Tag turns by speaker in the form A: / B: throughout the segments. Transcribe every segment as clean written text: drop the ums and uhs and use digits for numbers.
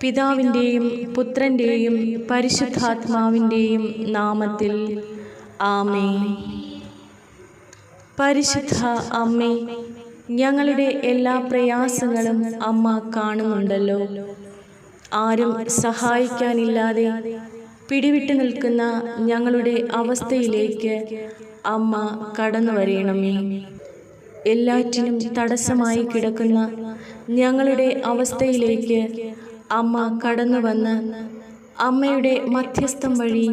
A: പിതാവിൻ്റെയും പുത്രൻ്റെയും പരിശുദ്ധാത്മാവിൻ്റെയും നാമത്തിൽ ആമേൻ. പരിശുദ്ധ അമ്മേ, ഞങ്ങളുടെ എല്ലാ പ്രയാസങ്ങളും അമ്മ കാണുന്നുണ്ടല്ലോ. ആരും സഹായിക്കാനില്ലാതെ പിടിവിട്ടു നിൽക്കുന്ന ഞങ്ങളുടെ അവസ്ഥയിലേക്ക് അമ്മ കടന്നു വരയണമേ. എല്ലാറ്റിനും തടസ്സമായി കിടക്കുന്ന ഞങ്ങളുടെ അവസ്ഥയിലേക്ക് അമ്മ കടന്നു വന്ന് അമ്മയുടെ മധ്യസ്ഥം വഴി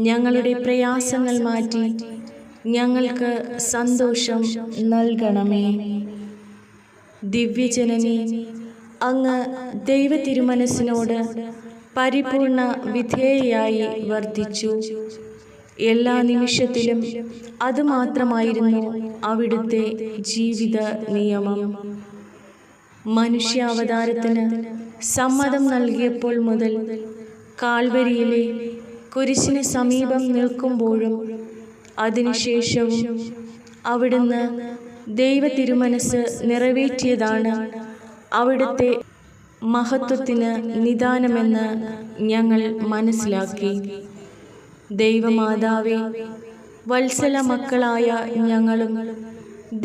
A: ഞങ്ങളുടെ പ്രയാസങ്ങൾ മാറ്റി ഞങ്ങൾക്ക് സന്തോഷം നൽകണമേ. ദിവ്യജനനി, അങ്ങ് ദൈവ തിരുമനസ്സിനോട് പരിപൂർണ വിധേയയായി വർത്തിച്ചു. എല്ലാ നിമിഷത്തിലും അതുമാത്രമായിരുന്നു അവിടുത്തെ ജീവിത നിയമം. മനുഷ്യാവതാരത്തിന് സമ്മതം നൽകിയപ്പോൾ മുതൽ കാൽവരിയിലെ കുരിശിന് സമീപം നിൽക്കുമ്പോഴും അതിനുശേഷവും അവിടുന്ന് ദൈവ തിരുമനസ് നിറവേറ്റിയതാണ് അവിടുത്തെ മഹത്വത്തിന് നിദാനമെന്ന് ഞങ്ങൾ മനസ്സിലാക്കി. ദൈവമാതാവേ, വത്സല മക്കളായ ഞങ്ങളും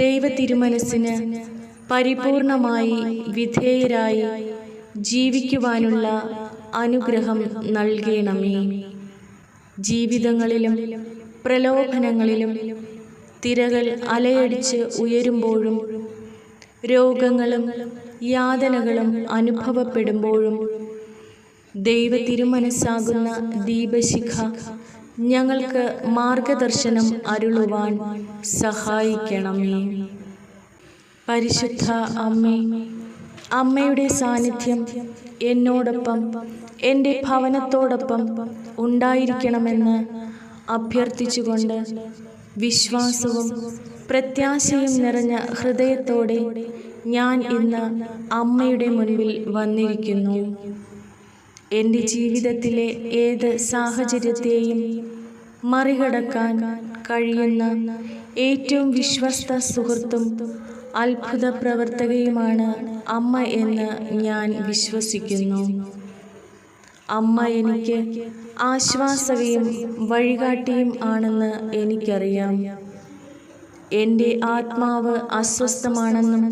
A: ദൈവ തിരുമനസ്സിന് പരിപൂർണമായി വിധേയരായി ജീവിക്കുവാനുള്ള അനുഗ്രഹം നൽകണമേ. ജീവിതങ്ങളിലും പ്രലോഭനങ്ങളിലും തിരകൾ അലയടിച്ച് ഉയരുമ്പോഴും രോഗങ്ങളും യാതനകളും അനുഭവപ്പെടുമ്പോഴും ദൈവ തിരുമനസ്സാകുന്ന ദീപശിഖ ഞങ്ങൾക്ക് മാർഗദർശനം അരുളുവാൻ സഹായിക്കണമേ. പരിശുദ്ധ അമ്മേ, അമ്മയുടെ സാന്നിധ്യം എന്നോടൊപ്പം എൻ്റെ ഭവനത്തോടൊപ്പം ഉണ്ടായിരിക്കണമെന്ന് അഭ്യർത്ഥിച്ചുകൊണ്ട് വിശ്വാസവും പ്രത്യാശയും നിറഞ്ഞ ഹൃദയത്തോടെ ഞാൻ ഇന്ന് അമ്മയുടെ മുൻപിൽ വന്നിരിക്കുന്നു. എൻ്റെ ജീവിതത്തിലെ ഏത് സാഹചര്യത്തെയും മറികടക്കാൻ കഴിയുന്ന ഏറ്റവും വിശ്വസ്ത സുഹൃത്തും അത്ഭുത പ്രവർത്തകയുമാണ് അമ്മ എന്ന് ഞാൻ വിശ്വസിക്കുന്നു. അമ്മ എനിക്ക് ആശ്വാസകയും വഴികാട്ടിയും ആണെന്ന് എനിക്കറിയാം. എൻ്റെ ആത്മാവ് അസ്വസ്ഥമാണെന്നും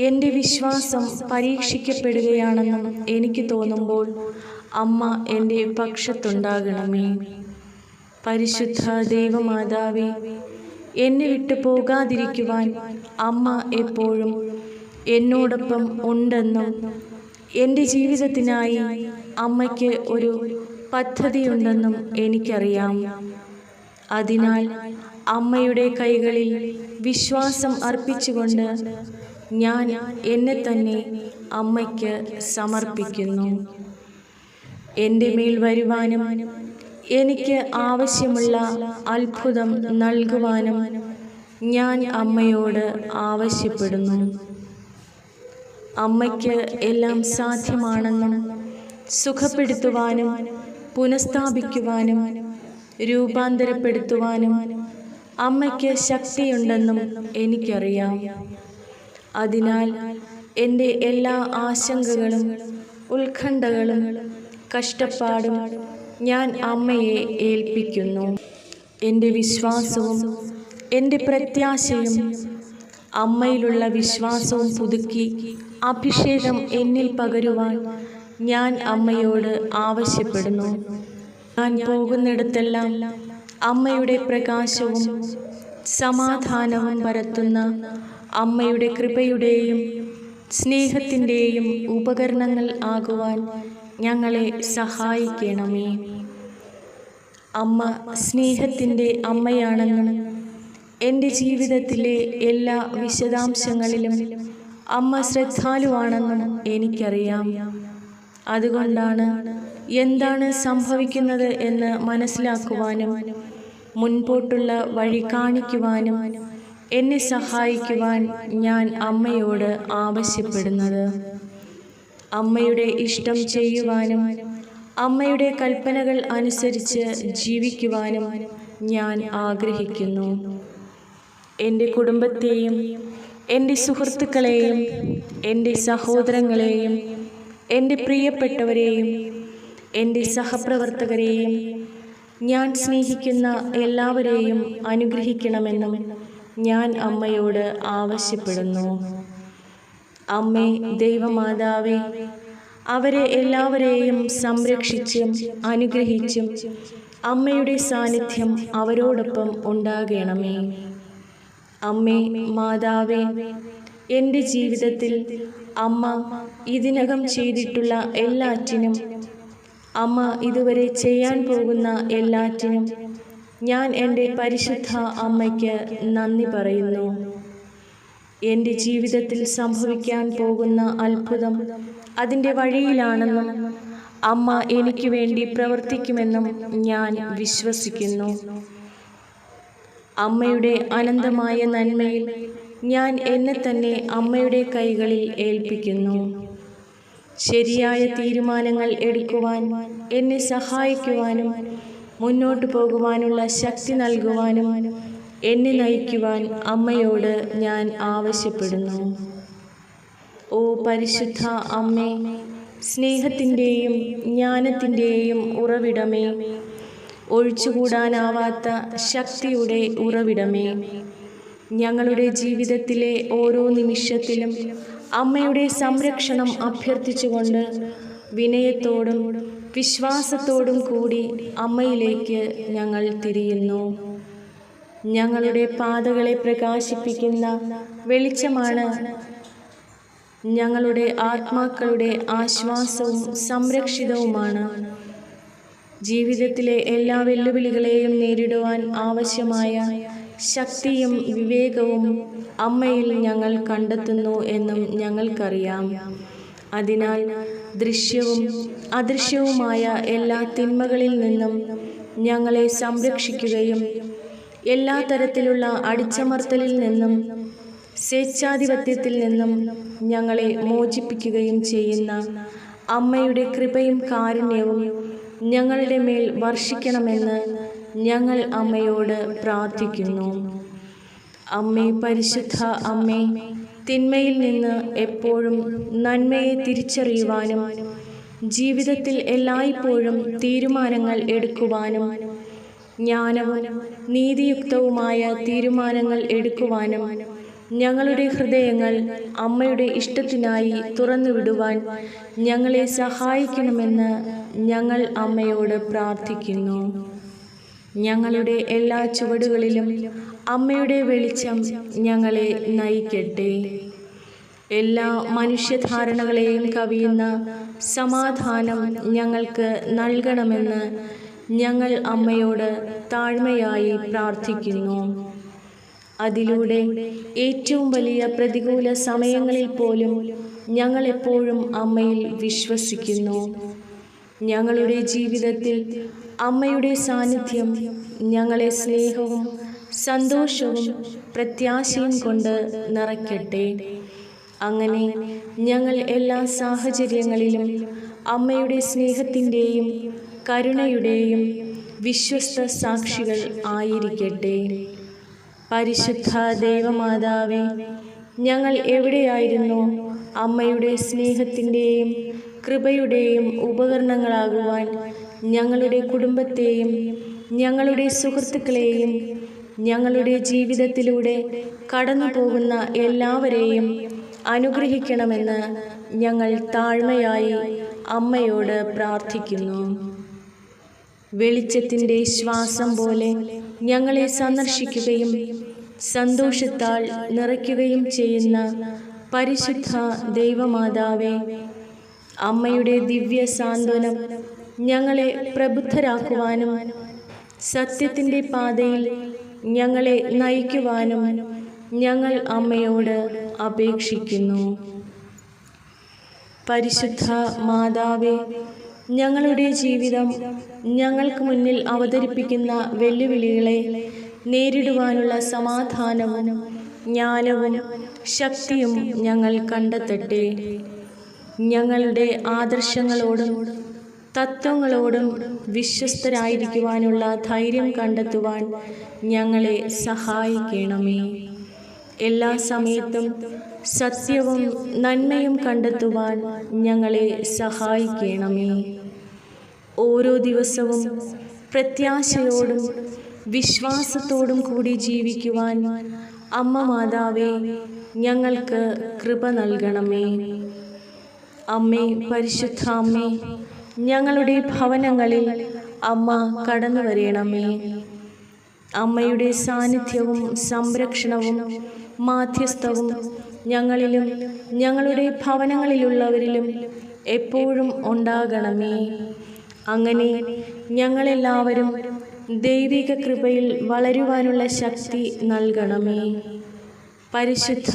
A: എൻ്റെ വിശ്വാസം പരീക്ഷിക്കപ്പെടുകയാണെന്നും എനിക്ക് തോന്നുമ്പോൾ അമ്മ എൻ്റെ പക്ഷത്തുണ്ടാകണമേ. പരിശുദ്ധ ദൈവമാതാവേ, എന്നെ വിട്ടു പോകാതിരിക്കുവാൻ അമ്മ എപ്പോഴും എന്നോടൊപ്പം ഉണ്ടെന്നും എൻ്റെ ജീവിതത്തിനായി അമ്മയ്ക്ക് ഒരു പദ്ധതിയുണ്ടെന്നും എനിക്കറിയാം. അതിനാൽ അമ്മയുടെ കൈകളിൽ വിശ്വാസം അർപ്പിച്ചുകൊണ്ട് ഞാൻ എന്നെ തന്നെ അമ്മയ്ക്ക് സമർപ്പിക്കുന്നു. എൻ്റെ മേൽ വരുവാനും എനിക്ക് ആവശ്യമുള്ള അത്ഭുതം നൽകുവാനും ഞാൻ അമ്മയോട് ആവശ്യപ്പെടുന്നു. അമ്മയ്ക്ക് എല്ലാം സാധ്യമാണെന്നും സുഖപ്പെടുത്തുവാനും പുനഃസ്ഥാപിക്കുവാനും രൂപാന്തരപ്പെടുത്തുവാനും അമ്മയ്ക്ക് ശക്തിയുണ്ടെന്നും എനിക്കറിയാം. അതിനാൽ എൻ്റെ എല്ലാ ആശങ്കകളും ഉത്കണ്ഠകളും കഷ്ടപ്പാടും ഞാൻ അമ്മയെ ഏൽപ്പിക്കുന്നു. എൻ്റെ വിശ്വാസവും എൻ്റെ പ്രത്യാശയും അമ്മയിലുള്ള വിശ്വാസവും പുതുക്കി അഭിഷേകം എന്നിൽ പകരുവാൻ ഞാൻ അമ്മയോട് ആവശ്യപ്പെടുന്നു. ഞാൻ പോകുന്നിടത്തെല്ലാം അമ്മയുടെ പ്രകാശവും സമാധാനവും പരത്തുന്ന അമ്മയുടെ കൃപയുടെയും സ്നേഹത്തിൻ്റെയും ഉപകരണങ്ങൾ ആകുവാൻ ഞങ്ങളെ സഹായിക്കണമേ. അമ്മ സ്നേഹത്തിൻ്റെ അമ്മയാണെന്നും എൻ്റെ ജീവിതത്തിലെ എല്ലാ വിശദാംശങ്ങളിലും അമ്മ ശ്രദ്ധാലുവാണെന്നും എനിക്കറിയാം. അതുകൊണ്ടാണ് എന്താണ് സംഭവിക്കുന്നത് എന്ന് മനസ്സിലാക്കുവാനും മുൻപോട്ടുള്ള വഴി കാണിക്കുവാനും എന്നെ സഹായിക്കുവാൻ ഞാൻ അമ്മയോട് ആവശ്യപ്പെടുന്നത്. അമ്മയുടെ ഇഷ്ടം ചെയ്യുവാനും അമ്മയുടെ കൽപ്പനകൾ അനുസരിച്ച് ജീവിക്കുവാനും ഞാൻ ആഗ്രഹിക്കുന്നു. എൻ്റെ കുടുംബത്തെയും എൻ്റെ സുഹൃത്തുക്കളെയും എൻ്റെ സഹോദരങ്ങളെയും എൻ്റെ പ്രിയപ്പെട്ടവരെയും എൻ്റെ സഹപ്രവർത്തകരെയും ഞാൻ സ്നേഹിക്കുന്ന എല്ലാവരെയും അനുഗ്രഹിക്കണമെന്നും ഞാൻ അമ്മയോട് ആവശ്യപ്പെടുന്നു. അമ്മേ ദൈവമാതാവേ, അവരെ എല്ലാവരെയും സംരക്ഷിച്ചും അനുഗ്രഹിച്ചും അമ്മയുടെ സാന്നിധ്യം അവരോടൊപ്പം ഉണ്ടാകണമേ. അമ്മേ മാതാവേ, എൻ്റെ ജീവിതത്തിൽ അമ്മ ഇതിനകം ചെയ്തിട്ടുള്ള എല്ലാറ്റിനും, അമ്മ ഇതുവരെ ചെയ്യാൻ പോകുന്ന എല്ലാറ്റിനും ഞാൻ എൻ്റെ പരിശുദ്ധ അമ്മയ്ക്ക് നന്ദി പറയുന്നു. എൻ്റെ ജീവിതത്തിൽ സംഭവിക്കാൻ പോകുന്ന അത്ഭുതം അതിൻ്റെ വഴിയിലാണെന്നും അമ്മ എനിക്ക് വേണ്ടി പ്രവർത്തിക്കുമെന്നും ഞാൻ വിശ്വസിക്കുന്നു. അമ്മയുടെ അനന്തമായ നന്മയിൽ ഞാൻ എന്നെ തന്നെ അമ്മയുടെ കൈകളിൽ ഏൽപ്പിക്കുന്നു. ശരിയായ തീരുമാനങ്ങൾ എടുക്കുവാൻ എന്നെ സഹായിക്കുവാനും മുന്നോട്ട് പോകുവാനുള്ള ശക്തി നൽകുവാനും എന്നെ നയിക്കുവാൻ അമ്മയോട് ഞാൻ ആവശ്യപ്പെടുന്നു. ഓ പരിശുദ്ധ അമ്മേ, സ്നേഹത്തിൻ്റെയും ജ്ഞാനത്തിൻ്റെയും ഉറവിടമേ, ഒഴിച്ചുകൂടാനാവാത്ത ശക്തിയുടെ ഉറവിടമേ, ഞങ്ങളുടെ ജീവിതത്തിലെ ഓരോ നിമിഷത്തിലും അമ്മയുടെ സംരക്ഷണം അഭ്യർത്ഥിച്ചുകൊണ്ട് വിനയത്തോടും വിശ്വാസത്തോടും കൂടി അമ്മയിലേക്ക് ഞങ്ങൾ തിരിയുന്നു. ഞങ്ങളുടെ പാതകളെ പ്രകാശിപ്പിക്കുന്ന വെളിച്ചമാണ് ഞങ്ങളുടെ ആത്മാക്കളുടെ ആശ്വാസവും സംരക്ഷിതവുമാണ്. ജീവിതത്തിലെ എല്ലാ വെല്ലുവിളികളെയും നേരിടുവാൻ ആവശ്യമായ ശക്തിയും വിവേകവും അമ്മയിൽ ഞങ്ങൾ കണ്ടെത്തുന്നു എന്നും ഞങ്ങൾക്കറിയാം. അതിനാൽ ദൃശ്യവും അദൃശ്യവുമായ എല്ലാ തിന്മകളിൽ നിന്നും ഞങ്ങളെ സംരക്ഷിക്കുകയും എല്ലാ തരത്തിലുള്ള അടിച്ചമർത്തലിൽ നിന്നും സ്വേച്ഛാധിപത്യത്തിൽ നിന്നും ഞങ്ങളെ മോചിപ്പിക്കുകയും ചെയ്യുന്ന അമ്മയുടെ കൃപയും കാരുണ്യവും ഞങ്ങളുടെ മേൽ വർഷിക്കണമെന്ന് ഞങ്ങൾ അമ്മയോട് പ്രാർത്ഥിക്കുന്നു. അമ്മേ, പരിശുദ്ധ അമ്മേ, തിന്മയിൽ നിന്ന് എപ്പോഴും നന്മയെ തിരിച്ചറിയുവാനും ജീവിതത്തിൽ എല്ലായ്പ്പോഴും തീരുമാനങ്ങൾ എടുക്കുവാനും ജ്ഞാനവും നീതിയുക്തവുമായ തീരുമാനങ്ങൾ എടുക്കുവാനും ഞങ്ങളുടെ ഹൃദയങ്ങൾ അമ്മയുടെ ഇഷ്ടത്തിനായി തുറന്നുവിടുവാൻ ഞങ്ങളെ സഹായിക്കണമെന്ന് ഞങ്ങൾ അമ്മയോട് പ്രാർത്ഥിക്കുന്നു. ഞങ്ങളുടെ എല്ലാ ചുവടുകളിലും അമ്മയുടെ വെളിച്ചം ഞങ്ങളെ നയിക്കട്ടെ. എല്ലാ മനുഷ്യധാരണകളെയും കവിയുന്ന സമാധാനം ഞങ്ങൾക്ക് നൽകണമെന്ന് ഞങ്ങൾ അമ്മയോട് താഴ്മയായി പ്രാർത്ഥിക്കുന്നു. അതിലൂടെ ഏറ്റവും വലിയ പ്രതികൂല സമയങ്ങളിൽ പോലും ഞങ്ങൾ എപ്പോഴും അമ്മയിൽ വിശ്വസിക്കുന്നു. ഞങ്ങളുടെ ജീവിതത്തിൽ അമ്മയുടെ സാന്നിധ്യം ഞങ്ങളെ സ്നേഹവും സന്തോഷവും പ്രത്യാശയും കൊണ്ട് നിറയ്ക്കട്ടെ. അങ്ങനെ ഞങ്ങൾ എല്ലാ സാഹചര്യങ്ങളിലും അമ്മയുടെ സ്നേഹത്തിൻ്റെയും കരുണയുടെയും വിശ്വസ്ത സാക്ഷികൾ ആയിരിക്കട്ടെ. പരിശുദ്ധ ദൈവമാതാവേ, ഞങ്ങൾ എവിടെയായിരുന്നു അമ്മയുടെ സ്നേഹത്തിൻ്റെയും കൃപയുടെയും ഉപകരണങ്ങളാകുവാൻ ഞങ്ങളുടെ കുടുംബത്തെയും ഞങ്ങളുടെ സുഹൃത്തുക്കളെയും ഞങ്ങളുടെ ജീവിതത്തിലൂടെ കടന്നു പോകുന്ന എല്ലാവരെയും അനുഗ്രഹിക്കണമെന്ന് ഞങ്ങൾ താഴ്മയായി അമ്മയോട് പ്രാർത്ഥിക്കുന്നു. വെളിച്ചത്തിൻ്റെ ശ്വാസം പോലെ ഞങ്ങളെ സന്ദർശിക്കുകയും സന്തോഷത്താൽ നിറയ്ക്കുകയും ചെയ്യുന്ന പരിശുദ്ധ ദൈവമാതാവേ, അമ്മയുടെ ദിവ്യ സാന്ത്വനം ഞങ്ങളെ പ്രബുദ്ധരാക്കുവാനും സത്യത്തിൻ്റെ പാതയിൽ ഞങ്ങളെ നയിക്കുവാനും ഞങ്ങൾ അമ്മയോട് അപേക്ഷിക്കുന്നു. പരിശുദ്ധ മാതാവേ, ഞങ്ങളുടെ ജീവിതം ഞങ്ങൾക്ക് മുന്നിൽ അവതരിപ്പിക്കുന്ന വെല്ലുവിളികളെ നേരിടുവാനുള്ള സമാധാനവും ജ്ഞാനവും ശക്തിയും ഞങ്ങൾ കണ്ടെത്തട്ടെ. ഞങ്ങളുടെ ആദർശങ്ങളോടും തത്വങ്ങളോടും വിശ്വസ്തരായിരിക്കുവാനുള്ള ധൈര്യം കണ്ടെത്തുവാൻ ഞങ്ങളെ സഹായിക്കണമേ. എല്ലാ സമയത്തും സത്യവും നന്മയും കണ്ടെത്തുവാൻ ഞങ്ങളെ സഹായിക്കണമേ. ഓരോ ദിവസവും പ്രത്യാശയോടും വിശ്വാസത്തോടും കൂടി ജീവിക്കുവാൻ അമ്മ മാതാവേ ഞങ്ങൾക്ക് കൃപ നൽകണമേ. അമ്മേ, പരിശുദ്ധ അമ്മേ, ഞങ്ങളുടെ ഭവനങ്ങളിൽ അമ്മ കടന്നു വരണമേ. അമ്മയുടെ സാന്നിധ്യവും സംരക്ഷണവും മാധ്യസ്ഥവും ഞങ്ങളിലും ഞങ്ങളുടെ ഭവനങ്ങളിലുള്ളവരിലും എപ്പോഴും ഉണ്ടാകണമേ. അങ്ങനെ ഞങ്ങളെല്ലാവരും ദൈവിക കൃപയിൽ വളരുവാനുള്ള ശക്തി നൽകണമേ. പരിശുദ്ധ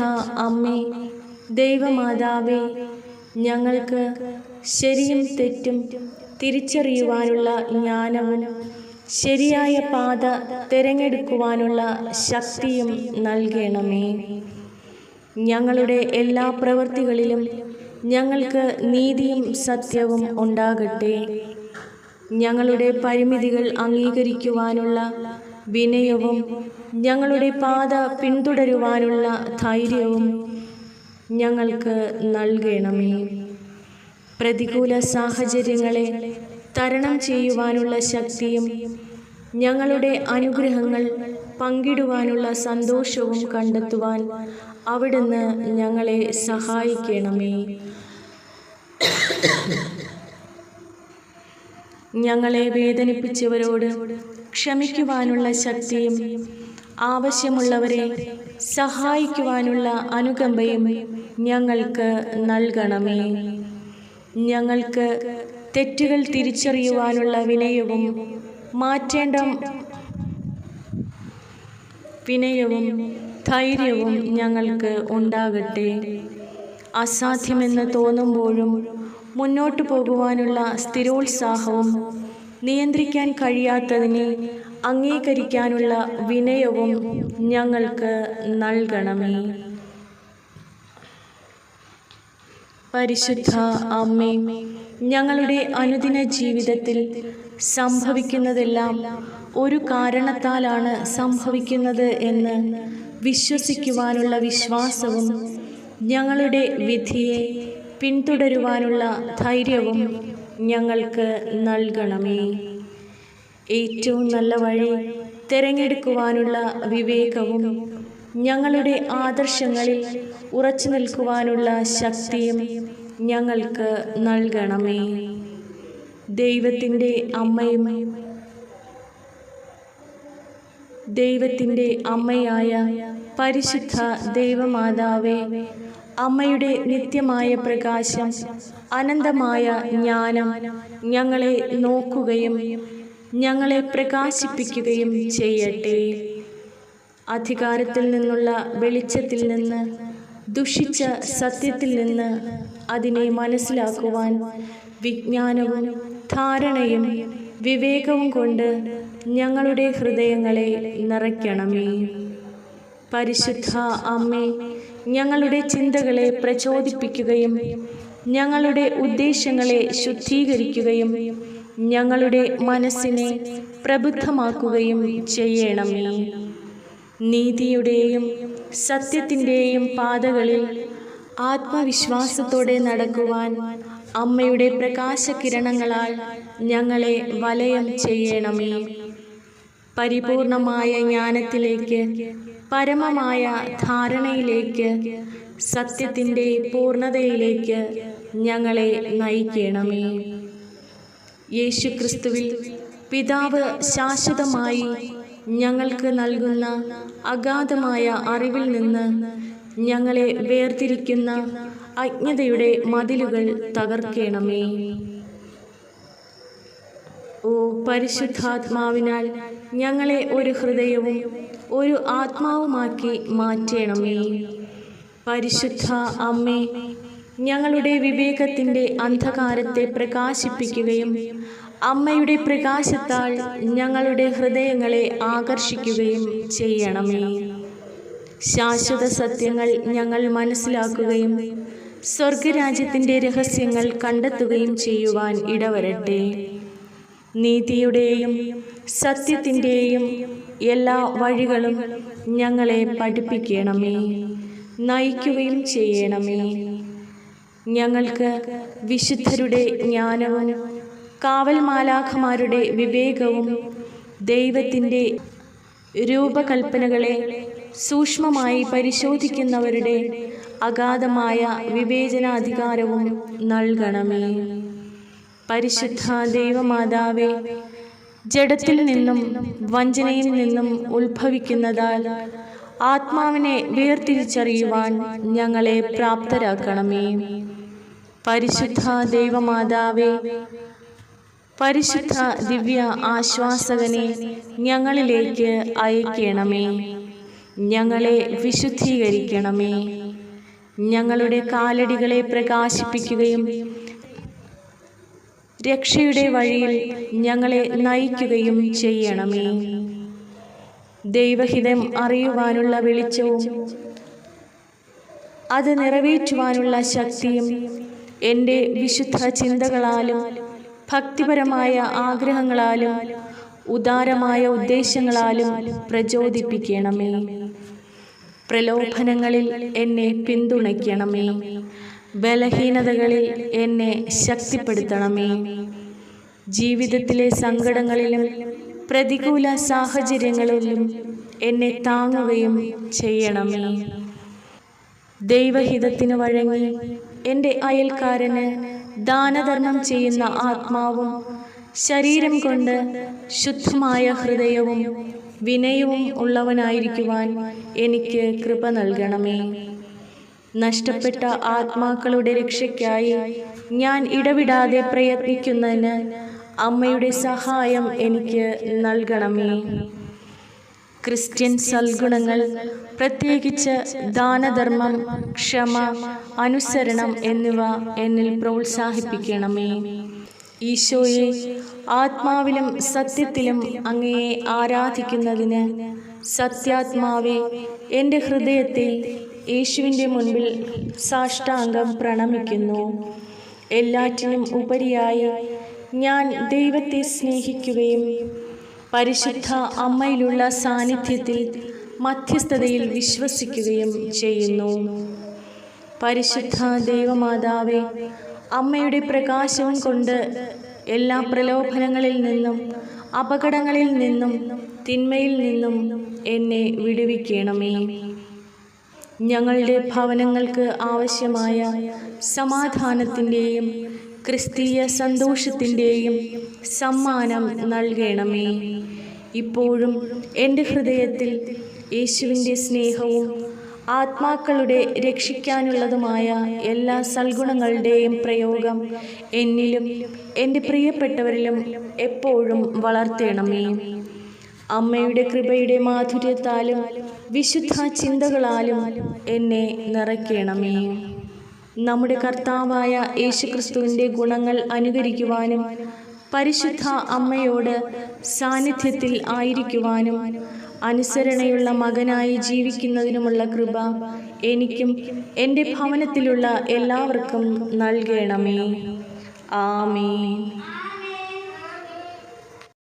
A: അമ്മേ, ദൈവമാതാവേ, ഞങ്ങൾക്ക് ശരിയും തെറ്റും തിരിച്ചറിയുവാനുള്ള ജ്ഞാനവും ശരിയായ പാത തിരഞ്ഞെടുക്കുവാനുള്ള ശക്തിയും നൽകണമേ. ഞങ്ങളുടെ എല്ലാ പ്രവൃത്തികളിലും ഞങ്ങൾക്ക് നീതിയും സത്യവും ഉണ്ടാകട്ടെ. ഞങ്ങളുടെ പരിമിതികൾ അംഗീകരിക്കുവാനുള്ള വിനയവും ഞങ്ങളുടെ പാത പിന്തുടരുവാനുള്ള ധൈര്യവും ഞങ്ങൾക്ക് നൽകണമേ. പ്രതികൂല സാഹചര്യങ്ങളെ തരണം ചെയ്യുവാനുള്ള ശക്തിയും ഞങ്ങളുടെ അനുഗ്രഹങ്ങൾ പങ്കിടുവാനുള്ള സന്തോഷവും കണ്ടെത്തുവാൻ അവിടുന്ന് ഞങ്ങളെ സഹായിക്കണമേ. ഞങ്ങളെ വേദനിപ്പിച്ചവരോട് ക്ഷമിക്കുവാനുള്ള ശക്തിയും ആവശ്യമുള്ളവരെ സഹായിക്കുവാനുള്ള അനുകമ്പയും ഞങ്ങൾക്ക് നൽകണമേ. ഞങ്ങൾക്ക് തെറ്റുകൾ തിരിച്ചറിയുവാനുള്ള വിനയവും ധൈര്യവും ഞങ്ങൾക്ക് ഉണ്ടാകട്ടെ. അസാധ്യമെന്ന് തോന്നുമ്പോഴും മുന്നോട്ടു പോകുവാനുള്ള സ്ഥിരോത്സാഹവും നിയന്ത്രിക്കാൻ കഴിയാത്തതിനെ അംഗീകരിക്കാനുള്ള വിനയവും ഞങ്ങൾക്ക് നൽകണമേ. പരിശുദ്ധ അമ്മേ, ഞങ്ങളുടെ അനുദിന ജീവിതത്തിൽ സംഭവിക്കുന്നതെല്ലാം ഒരു കാരണത്താലാണ് സംഭവിക്കുന്നത് എന്ന് വിശ്വസിക്കുവാനുള്ള വിശ്വാസവും ഞങ്ങളുടെ വിധിയെ പിന്തുടരുവാനുള്ള ധൈര്യവും ഞങ്ങൾക്ക് നൽകണമേ. ഏറ്റവും നല്ല വഴി തിരഞ്ഞെടുക്കുവാനുള്ള വിവേകവും ഞങ്ങളുടെ ആദർശങ്ങളിൽ ഉറച്ചു നിൽക്കുവാനുള്ള ശക്തിയും ഞങ്ങൾക്ക് നൽകണമേ. ദൈവത്തിൻ്റെ അമ്മയായ പരിശുദ്ധ ദൈവമാതാവേ, അമ്മയുടെ നിത്യമായ പ്രകാശം, അനന്തമായ ജ്ഞാനം ഞങ്ങളെ നോക്കുകയും ഞങ്ങളെ പ്രകാശിപ്പിക്കുകയും ചെയ്യട്ടെ. അധികാരത്തിൽ നിന്നുള്ള വെളിച്ചത്തിൽ നിന്ന്, ദുഷിച്ച സത്യത്തിൽ നിന്ന് അതിനെ മനസ്സിലാക്കുവാൻ വിജ്ഞാനവും ധാരണയും വിവേകവും കൊണ്ട് ഞങ്ങളുടെ ഹൃദയങ്ങളെ നിറയ്ക്കണമേ. പരിശുദ്ധ അമ്മേ, ഞങ്ങളുടെ ചിന്തകളെ പ്രചോദിപ്പിക്കുകയും ഞങ്ങളുടെ ഉദ്ദേശങ്ങളെ ശുദ്ധീകരിക്കുകയും ഞങ്ങളുടെ മനസ്സിനെ പ്രബുദ്ധമാക്കുകയും ചെയ്യണമേ. നീതിയുടെയും സത്യത്തിൻ്റെയും പാതകളിൽ ആത്മവിശ്വാസത്തോടെ നടക്കുവാൻ അമ്മയുടെ പ്രകാശകിരണങ്ങളാൽ ഞങ്ങളെ വലയം ചെയ്യണമേ. പരിപൂർണമായ ജ്ഞാനത്തിലേക്ക്, പരമമായ ധാരണയിലേക്ക്, സത്യത്തിൻ്റെ പൂർണ്ണതയിലേക്ക് ഞങ്ങളെ നയിക്കണമേ. യേശുക്രിസ്തുവിൽ പിതാവ് ശാശ്വതമായി ഞങ്ങൾക്ക് നൽകുന്ന അഗാധമായ അറിവിൽ നിന്ന് ഞങ്ങളെ വേർതിരിക്കുന്ന അജ്ഞതയുടെ മതിലുകൾ തകർക്കണമേ. ഓ പരിശുദ്ധാത്മാവിനാൽ ഞങ്ങളെ ഒരു ഹൃദയവും ഒരു ആത്മാവുമാക്കി മാറ്റണമേ. പരിശുദ്ധ അമ്മേ, ഞങ്ങളുടെ വിവേകത്തിൻ്റെ അന്ധകാരത്തെ പ്രകാശിപ്പിക്കുകയും അമ്മയുടെ പ്രകാശത്താൽ ഞങ്ങളുടെ ഹൃദയങ്ങളെ ആകർഷിക്കുകയും ചെയ്യണമേ. ശാശ്വത സത്യങ്ങൾ ഞങ്ങൾ മനസ്സിലാക്കുകയും സ്വർഗരാജ്യത്തിൻ്റെ രഹസ്യങ്ങൾ കണ്ടെത്തുകയും ചെയ്യുവാൻ ഇടവരട്ടെ. നീതിയുടെയും സത്യത്തിൻ്റെയും എല്ലാ വഴികളും ഞങ്ങളെ പഠിപ്പിക്കണമേ, നയിക്കുകയും ചെയ്യണമേ. ഞങ്ങൾക്ക് വിശുദ്ധരുടെ ജ്ഞാനവും കാവൽ മാലാഖമാരുടെ വിവേകവും ദൈവത്തിൻ്റെ രൂപകൽപ്പനകളെ സൂക്ഷ്മമായി പരിശോധിക്കുന്നവരുടെ അഗാധമായ വിവേചനാധികാരവും നൽകണമേ. പരിശുദ്ധ ദൈവമാതാവേ, ജഡത്തിൽ നിന്നും വഞ്ചനയിൽ നിന്നും ഉത്ഭവിക്കുന്നതാൽ ആത്മാവിനെ വേർതിരിച്ചറിയുവാൻ ഞങ്ങളെ പ്രാപ്തരാക്കണമേ. പരിശുദ്ധ ദൈവമാതാവേ, പരിശുദ്ധ ദിവ്യ ആശ്വാസകനെ ഞങ്ങളിലേക്ക് അയക്കണമേ. ഞങ്ങളെ വിശുദ്ധീകരിക്കണമേ. ഞങ്ങളുടെ കാലടികളെ പ്രകാശിപ്പിക്കുകയും രക്ഷയുടെ വഴിയിൽ ഞങ്ങളെ നയിക്കുകയും ചെയ്യണമേ. ദൈവഹിതം അറിയുവാനുള്ള വെളിച്ചവും അത് നിറവേറ്റുവാനുള്ള ശക്തിയും എൻ്റെ വിശുദ്ധ ചിന്തകളാലും ഭക്തിപരമായ ആഗ്രഹങ്ങളാലും ഉദാരമായ ഉദ്ദേശങ്ങളാലും പ്രചോദിപ്പിക്കണമേ. പ്രലോഭനങ്ങളിൽ എന്നെ പിന്തുണയ്ക്കണമേ. ബലഹീനതകളിൽ എന്നെ ശക്തിപ്പെടുത്തണമേ. ജീവിതത്തിലെ സങ്കടങ്ങളിലും പ്രതികൂല സാഹചര്യങ്ങളിലും എന്നെ താങ്ങുകയും ചെയ്യണമേ. ദൈവഹിതത്തിന് വഴങ്ങി എൻ്റെ അയൽക്കാരന് ദാനധർമ്മം ചെയ്യുന്ന ആത്മാവും ശരീരം കൊണ്ട് ശുദ്ധമായ ഹൃദയവും വിനയവും ഉള്ളവനായിരിക്കുവാൻ എനിക്ക് കൃപ നൽകണമേ. നഷ്ടപ്പെട്ട ആത്മാക്കളുടെ രക്ഷയ്ക്കായി ഞാൻ ഇടവിടാതെ പ്രയത്നിക്കുന്നതിന് അമ്മയുടെ സഹായം എനിക്ക് നൽകണമേ. ക്രിസ്ത്യൻ സൽഗുണങ്ങൾ, പ്രത്യേകിച്ച് ദാനധർമ്മം, ക്ഷമ, അനുസരണം എന്നിവ എന്നിൽ പ്രോത്സാഹിപ്പിക്കണമേ. ഈശോയെ, ആത്മാവിലും സത്യത്തിലും അങ്ങയെ ആരാധിക്കുന്നതിന് സത്യാത്മാവെ എൻ്റെ ഹൃദയത്തിൽ യേശുവിൻ്റെ മുൻപിൽ സാഷ്ടാംഗം പ്രണമിക്കുന്നു. എല്ലാറ്റിനും ഉപരിയായി ഞാൻ ദൈവത്തെ സ്നേഹിക്കുകയും പരിശുദ്ധ അമ്മയിലുള്ള സാന്നിധ്യത്തിൽ മധ്യസ്ഥതയിൽ വിശ്വസിക്കുകയും ചെയ്യുന്നു. പരിശുദ്ധ ദൈവമാതാവേ, അമ്മയുടെ പ്രകാശവും കൊണ്ട് എല്ലാ പ്രലോഭനങ്ങളിൽ നിന്നും അപകടങ്ങളിൽ നിന്നും തിന്മയിൽ നിന്നും എന്നെ വിടുവിക്കണമേ. ഞങ്ങളുടെ ഭവനങ്ങൾക്ക് ആവശ്യമായ സമാധാനത്തിൻ്റെയും ക്രിസ്തീയ സന്തോഷത്തിൻ്റെയും സമ്മാനം നൽകണമേ. ഇപ്പോഴും എൻ്റെ ഹൃദയത്തിൽ യേശുവിൻ്റെ സ്നേഹവും ആത്മാക്കളുടെ രക്ഷിക്കാനുള്ളതുമായ എല്ലാ സൽഗുണങ്ങളുടെയും പ്രയോഗം എന്നിലും എൻ്റെ പ്രിയപ്പെട്ടവരിലും എപ്പോഴും വളർത്തണമേ. അമ്മയുടെ കൃപയുടെ മാധുര്യത്താലും വിശുദ്ധ ചിന്തകളാലും എന്നെ നിറയ്ക്കണമേ. നമ്മുടെ കർത്താവായ യേശുക്രിസ്തുവിൻ്റെ ഗുണങ്ങൾ അനുകരിക്കുവാനും പരിശുദ്ധ അമ്മയോട് സാന്നിധ്യത്തിൽ ആയിരിക്കുവാനും അനുസരണയുള്ള മകനായി ജീവിക്കുന്നതിനുമുള്ള കൃപ എനിക്കും എൻ്റെ ഭവനത്തിലുള്ള എല്ലാവർക്കും നൽകണമേ. ആമേൻ.